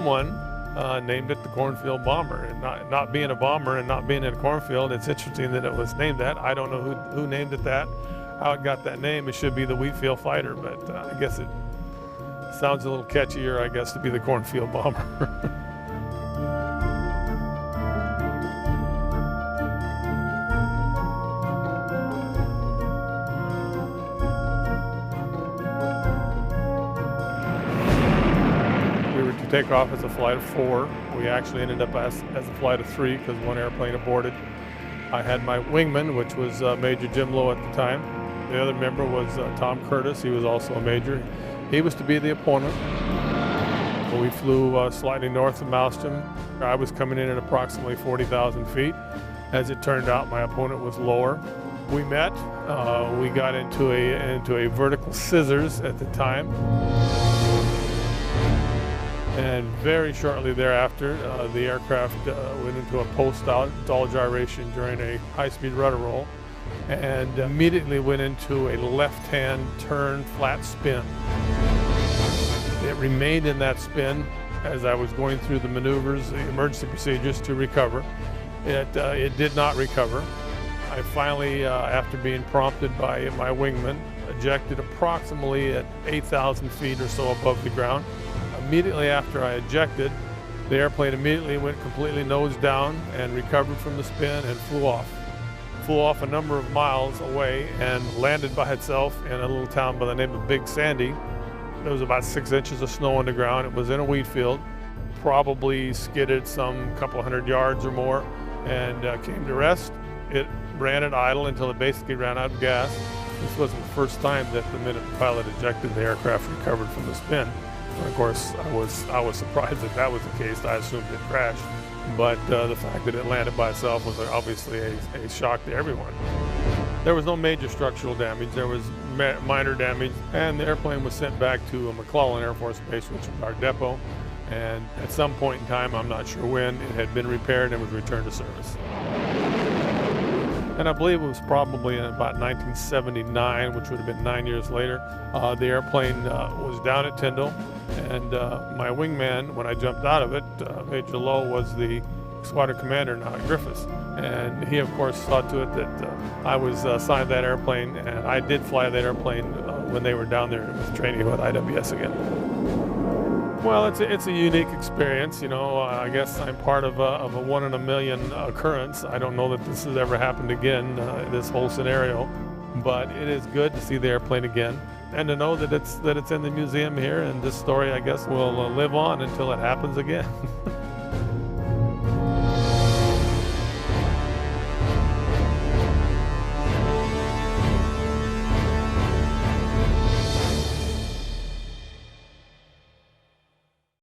someone named it the Cornfield Bomber. And not being a bomber and not being in a cornfield, it's interesting that it was named that. I don't know who named it that, how it got that name. It should be the Wheatfield Fighter, but I guess it sounds a little catchier, I guess, to be the Cornfield Bomber. Take off as a flight of 4. We actually ended up as a flight of 3 because one airplane aborted. I had my wingman, which was Major Jim Lowe at the time. The other member was Tom Curtis. He was also a major. He was to be the opponent. We flew slightly north of Maelstrom. I was coming in at approximately 40,000 feet. As it turned out, my opponent was lower. We met. We got into a vertical scissors at the time. And very shortly thereafter, the aircraft went into a post-stall gyration during a high-speed rudder roll and immediately went into a left-hand turn flat spin. It remained in that spin as I was going through the maneuvers, the emergency procedures to recover. It did not recover. I finally, after being prompted by my wingman, ejected approximately at 8,000 feet or so above the ground. Immediately after I ejected, the airplane immediately went completely nose down and recovered from the spin and flew off. Flew off a number of miles away and landed by itself in a little town by the name of Big Sandy. There was about 6 inches of snow on the ground. It was in a wheat field. Probably skidded some couple hundred yards or more and came to rest. It ran at idle until it basically ran out of gas. This wasn't the first time that the minute the pilot ejected, the aircraft recovered from the spin. Of course, I was surprised that was the case. I assumed it crashed, but the fact that it landed by itself was obviously a shock to everyone. There was no major structural damage. There was minor damage, and the airplane was sent back to McClellan Air Force Base, which was our depot. And at some point in time, I'm not sure when, it had been repaired and was returned to service. And I believe it was probably in about 1979, which would have been 9 years later. The airplane was down at Tyndall, and my wingman, when I jumped out of it, Major Lowe, was the squadron commander now at Griffiss. And he, of course, saw to it that I was assigned that airplane, and I did fly that airplane when they were down there with training with IWS again. Well, it's a unique experience, you know. I guess I'm part of a 1 in a million occurrence. I don't know that this has ever happened again, this whole scenario, but it is good to see the airplane again and to know that it's in the museum here, and this story, I guess, will live on until it happens again.